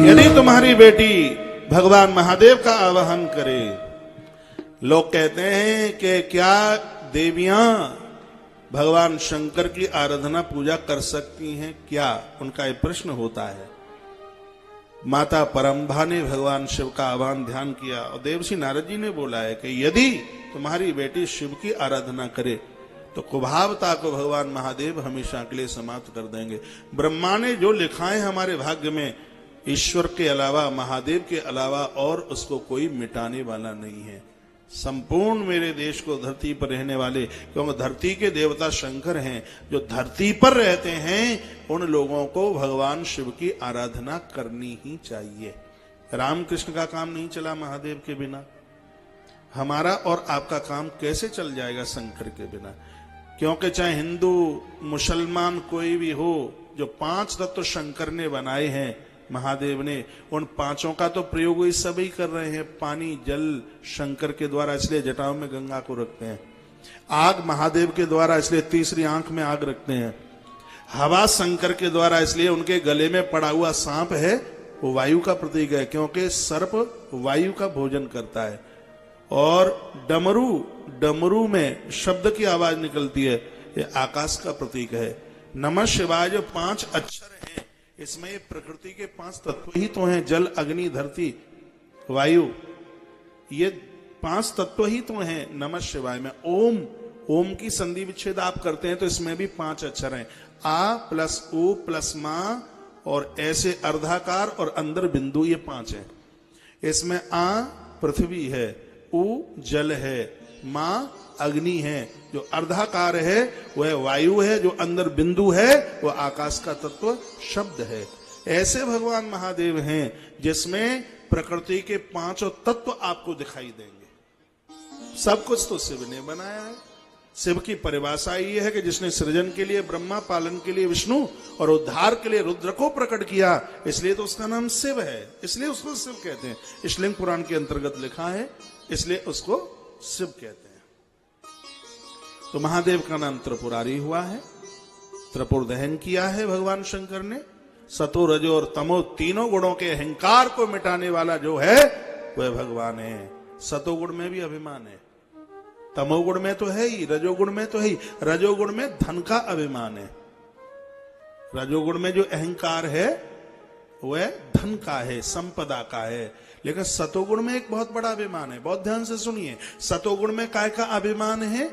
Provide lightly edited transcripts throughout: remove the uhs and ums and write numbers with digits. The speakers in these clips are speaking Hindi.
यदि तुम्हारी बेटी भगवान महादेव का आवाहन करे, लोग कहते हैं कि क्या देवियां भगवान शंकर की आराधना पूजा कर सकती हैं क्या, उनका एक प्रश्न होता है। माता परम्भा ने भगवान शिव का आह्वान ध्यान किया और देवर्षि नारद जी ने बोला है कि यदि तुम्हारी बेटी शिव की आराधना करे तो कुभावता को भगवान महादेव हमेशा के लिए समाप्त कर देंगे। ब्रह्मा ने जो लिखा है हमारे भाग्य में, ईश्वर के अलावा, महादेव के अलावा और उसको कोई मिटाने वाला नहीं है। संपूर्ण मेरे देश को धरती पर रहने वाले, क्योंकि धरती के देवता शंकर हैं, जो धरती पर रहते हैं उन लोगों को भगवान शिव की आराधना करनी ही चाहिए। रामकृष्ण का काम नहीं चला महादेव के बिना, हमारा और आपका काम कैसे चल जाएगा शंकर के बिना। क्योंकि चाहे हिंदू मुसलमान कोई भी हो, जो 5 तत्व शंकर ने बनाए हैं महादेव ने, उन 5 का तो प्रयोग इस सभी कर रहे हैं। पानी जल शंकर के द्वारा, इसलिए जटाओं में गंगा को रखते हैं। आग महादेव के द्वारा, इसलिए तीसरी आंख में आग रखते हैं। हवा शंकर के द्वारा, इसलिए उनके गले में पड़ा हुआ सांप है वो वायु का प्रतीक है, क्योंकि सर्प वायु का भोजन करता है। और डमरू में शब्द की आवाज निकलती है, ये आकाश का प्रतीक है। नमः शिवाय जो 5 अक्षर हैं, इसमें ये प्रकृति के 5 तत्व ही तो हैं, जल अग्नि धरती वायु, ये 5 तत्व ही तो हैं नमः शिवाय में। ओम की संधि विच्छेद आप करते हैं तो इसमें भी 5 अक्षर हैं, आ प्लस ओ प्लस मां, और ऐसे अर्धाकार और अंदर बिंदु, ये 5 है। इसमें आ पृथ्वी है, उ जल है, मां अग्नि है, जो अर्धाकार है वह वायु है, जो अंदर बिंदु है वह आकाश का तत्व शब्द है। ऐसे भगवान महादेव हैं जिसमें प्रकृति के 5 तत्व आपको दिखाई देंगे। सब कुछ तो शिव ने बनाया है। शिव की परिभाषा ये है कि जिसने सृजन के लिए ब्रह्मा, पालन के लिए विष्णु और उद्धार के लिए रुद्र को प्रकट किया, इसलिए तो उसका नाम शिव है, इसलिए उसको शिव कहते हैं। इशलिंग पुराण के अंतर्गत लिखा है, इसलिए उसको शिव कहते हैं। तो महादेव का नाम त्रिपुरारी हुआ है, त्रिपुर दहन किया है भगवान शंकर ने। सतो रजो और तमो तीनों गुणों के अहंकार को मिटाने वाला जो है वह भगवान है। सतोगुण में भी अभिमान है, तमोगुण में तो है ही, रजोगुण में तो है ही। रजोगुण में धन का अभिमान है, रजोगुण में जो अहंकार है वह धन का है, संपदा का है। लेकिन सतोगुण में एक बहुत बड़ा अभिमान है, बहुत ध्यान से सुनिए। सतोगुण में काय का अभिमान है?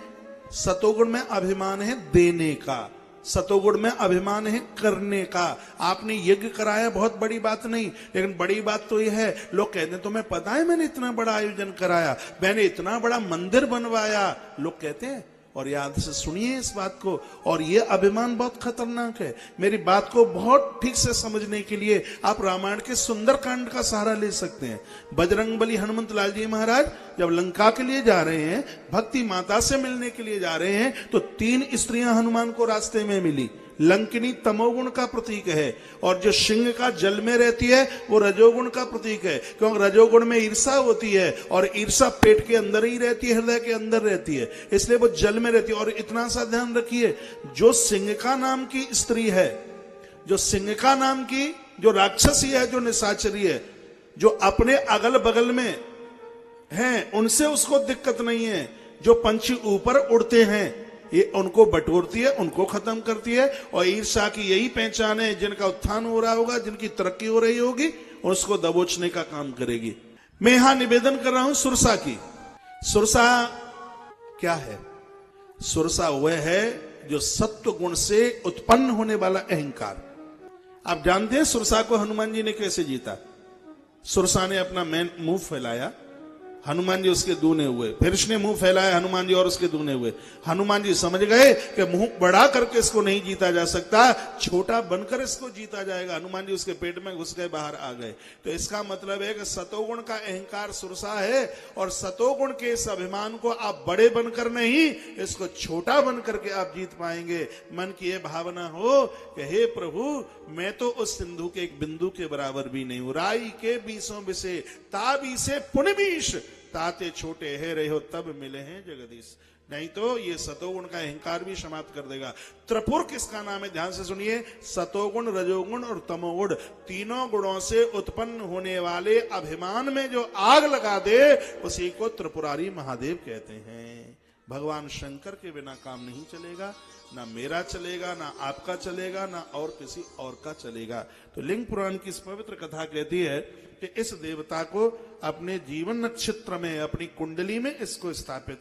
सतोगुण में अभिमान है देने का, सतोगुण में अभिमान है करने का। आपने यज्ञ कराया, बहुत बड़ी बात नहीं, लेकिन बड़ी बात तो यह है, लोग कहते हैं तुम्हें पता है मैंने इतना बड़ा आयोजन कराया, मैंने इतना बड़ा मंदिर बनवाया, लोग कहते हैं। और याद से सुनिए इस बात को, और ये अभिमान बहुत खतरनाक है। मेरी बात को बहुत ठीक से समझने के लिए आप रामायण के सुंदर कांड का सहारा ले सकते हैं। बजरंगबली हनुमंत लाल जी महाराज जब लंका के लिए जा रहे हैं, भक्ति माता से मिलने के लिए जा रहे हैं, तो 3 स्त्रियां हनुमान को रास्ते में मिली। लंकिनी तमोगुण का प्रतीक है, और जो सिंह का जल में रहती है वो रजोगुण का प्रतीक है, क्योंकि रजोगुण में ईर्षा होती है, और ईर्षा पेट के अंदर ही रहती है, हृदय के अंदर रहती है, इसलिए वो जल में रहती है। और इतना सा ध्यान रखिए, जो सिंह का नाम की स्त्री है, जो सिंह का नाम की जो राक्षसी है, जो निशाचरी है, जो अपने अगल बगल में है, उनसे उसको दिक्कत नहीं है। जो पंछी ऊपर उड़ते हैं ये उनको बटोरती है, उनको खत्म करती है। और ईर्षा की यही पहचान है, जिनका उत्थान हो रहा होगा, जिनकी तरक्की हो रही होगी, उसको दबोचने का काम करेगी। मैं यहां निवेदन कर रहा हूं सुरसा की। सुरसा क्या है? सुरसा वह है जो सत्व गुण से उत्पन्न होने वाला अहंकार। आप जानते हैं सुरसा को हनुमान जी ने कैसे जीता? सुरसा ने अपना मुंह फैलाया, हनुमान जी उसके दूने हुए, फिर उसने मुंह फैलाया, हनुमान जी और उसके दूने हुए। हनुमान जी समझ गए कि मुंह बड़ा करके इसको नहीं जीता जा सकता, छोटा बनकर इसको जीता जाएगा। हनुमान जी उसके पेट में घुस गए, बाहर आ गए। तो इसका मतलब है कि सतोगुण का अहंकार सुरसा है, और सतोगुण के इस अभिमान को आप बड़े बनकर नहीं, इसको छोटा बनकर के आप जीत पाएंगे। मन की यह भावना हो कि हे प्रभु, मैं तो उस सिंधु के एक बिंदु के बराबर भी नहीं हूं। राई के बीसों बिसे ताबी से पुनबीश, ताते छोटे है रहे हो तब मिले हैं जगदीश। नहीं तो ये सतोगुण का अहंकार भी समाप्त कर देगा। त्रिपुर किसका नाम है? ध्यान से सुनिए, सतोगुण, रजोगुण और तमोगुण, तीनों गुणों से उत्पन्न होने वाले अभिमान में जो आग लगा दे उसी को त्रिपुरारी महादेव कहते हैं। भगवान शंकर के बिना काम नहीं चलेगा, ना मेरा चलेगा, ना आपका चलेगा, ना और किसी और का चलेगा। तो लिंग पुराण की इस पवित्र कथा कहती है कि इस देवता को अपने जीवन नक्षत्र में, अपनी कुंडली में इसको स्थापित